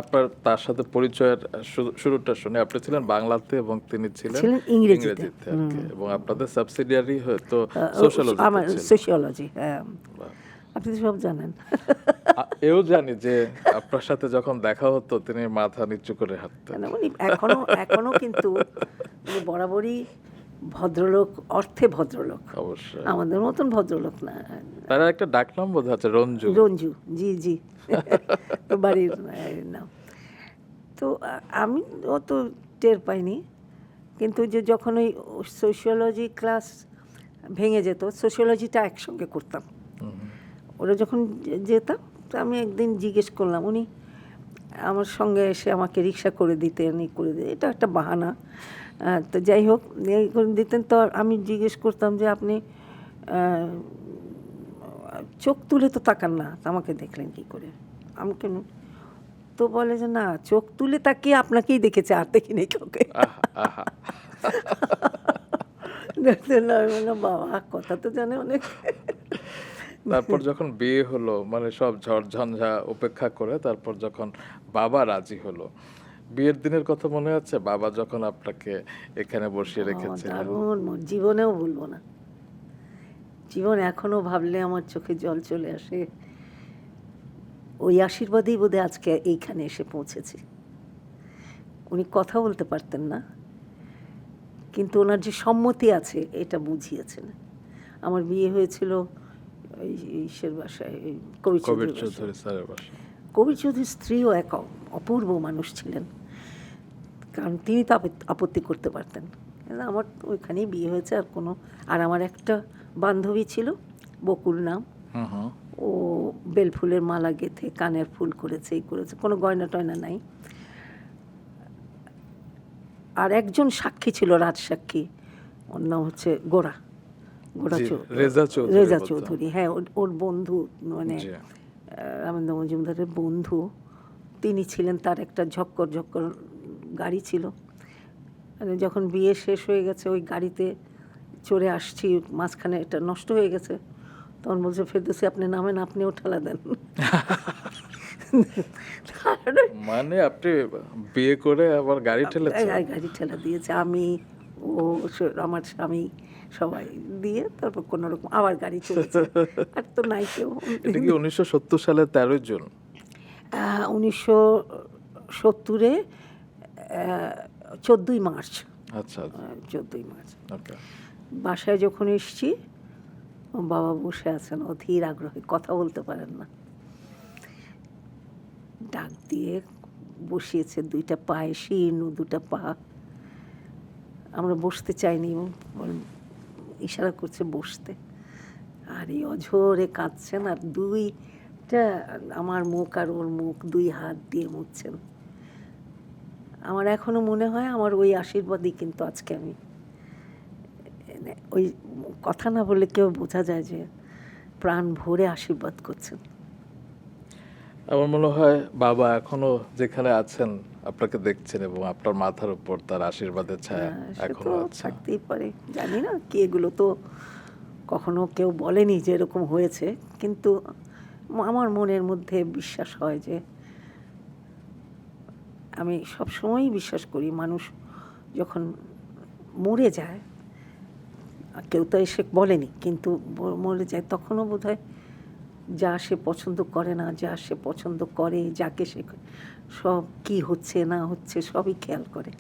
আপনার তার সাথে পরিচয়ের শুরুটা শুনে, আপনি ছিলেন বাংলাতে এবং তিনি ছিলেন ইংরেজিতে আর কি, এবং আপনাদের সাবসিডিয়ারি হয়তো আমার সোশ্যালজি ছিল। সোশিওলজি, হ্যাঁ, আপনি তো সব জানেন। এও জানি যে আপনার সাথে যখন দেখা হতো তিনি মাথা নিচু করে হাঁটতেন। কেন উনি এখনো কিন্তু উনি বরাবরই ভদ্রলোক, অর্থে ভদ্রলোক, অবশ্যই আমাদের মতন ভদ্রলোক না। তারা একটা ডাকনাম বোধ আছে রঞ্জু। রঞ্জু, জি জি, তো বাড়ির নাম। তো আমি অত টের পাইনি, কিন্তু যে যখন ওই সোশিওলজি ক্লাস ভেঙে যেত, সোশিওলজিটা একসঙ্গে করতাম, ওরা যখন যেতাম, তো আমি একদিন জিজ্ঞেস করলাম, উনি আমার সঙ্গে এসে আমাকে রিক্সা করে দিতেন, এটা একটা বাহানা, তো যাই হোক এই করে দিতেন। তো আমি জিজ্ঞেস করতাম যে আপনি চোখ তুলে তো তাকান না, আমাকে দেখলেন কি করে? আমি কেন? তো বলে যে না, চোখ তুলে তাকিয়ে আপনাকেই দেখেছে, আর দেখিনি কাউকে। বাবা, কথা তো জানে অনেক। তারপর যখন বিয়ে হলো, মানে সব ঝড়ঝঞ্ঝা উপেক্ষা করে তারপর যখন বাবা রাজি হলো, বিয়ের দিনের কথা মনে আছে? বাবা যখন আপনাকে এখানে বসিয়ে রেখেছিলেন। দারুণ, জীবনেও ভুলবো না। জীবন এখনো ভাবলে আমার চোখে জল চলে আসে। ওই আশীর্বাদেই বোধহয় আজকে এইখানে এসে পৌঁছেছি। উনি কথা বলতে পারতেন না, কিন্তু ওনার যে সম্মতি আছে এটা বুঝিয়েছেন। আমার বিয়ে হয়েছিল ওই ঈশ্বর বাসায়, কবির চৌধুরী স্যারের বাসায়। কবির চৌধুরীর স্ত্রীও এক অপূর্ব মানুষ ছিলেন, কারণ তিনি তো আপত্তি করতে পারতেন। আমার ওইখানেই বিয়ে হয়েছে। আর আমার একটা বান্ধবী ছিল, বকুল নাম, ও বেলফুলের মালা গেঁথে কানের ফুল করেছে, এই করেছে, কোনো গয়না টয়না নাই। আর একজন সাক্ষী ছিল, রাজসাক্ষী, ওর নাম হচ্ছে রেজা চৌধুরী, হ্যাঁ, ওর বন্ধু, মানে রামেন্দ্র মজুমদারের বন্ধু তিনি ছিলেন। তার একটা ঝক্কর গাড়ি ছিল। মানে যখন বিয়ে শেষ হয়ে গেছে, ওই গাড়িতে চড়ে আসছি, মাঝখানে এটা নষ্ট হয়ে গেছে, তখন বলছে ফেরদৌসী আপনি নামেন, আপনিও ঠেলা দেন। মানে আপনি বিয়ে করে আবার গাড়ি ঠেলা দিয়েছে, আমি, ও, আমার স্বামী, সবাই দিয়ে তারপর কোনো রকম আবার গাড়ি চলেছে। আর তো নাই কেউ। এটা কি 1970 সালের 13 জুন? 1970-এ 14ই মার্চ। আচ্ছা, 14ই মার্চ। বাসায় যখন এসছি, বাবা বসে আছেন অধীর আগ্রহে, কথা বলতে পারেন না, ডাক দিয়ে বসিয়েছে, দুইটা পায়ে শীর্ণ, দুটা পা। আমরা বসতে চাইনি, ইশারা করছে বসতে, আর এই অঝোরে কাঁদছেন, আর দুইটা আমার মুখ আর ওর মুখ দুই হাত দিয়ে মুছছেন। আমার এখনো মনে হয় আমার ওই আশীর্বাদই কিন্তু আজকে আমি, ওই কথা না বললে কেউ বোঝা যায় যে প্রাণ ভরে আশীর্বাদ করছেন। আমার মনে হয় বাবা এখনো যেখানে আছেন আপনাকে দেখছেন, এবং আপনার মাথার উপর তার আশীর্বাদের ছায়া এখনো আছে। থাকতেই পারে, জানি না কি, এগুলো তো কখনো কেউ বলেনি যে এরকম হয়েছে, কিন্তু আমার মনের মধ্যে বিশ্বাস হয় যে, আমি সবসময়ই বিশ্বাস করি মানুষ যখন মরে যায়, কেউ তো এসে বলেনি, কিন্তু মরে যায়, তখনও বোধহয় যা সে পছন্দ করে না, যা সে পছন্দ করে, যাকে সে সব কি হচ্ছে না হচ্ছে সবই খেয়াল করে।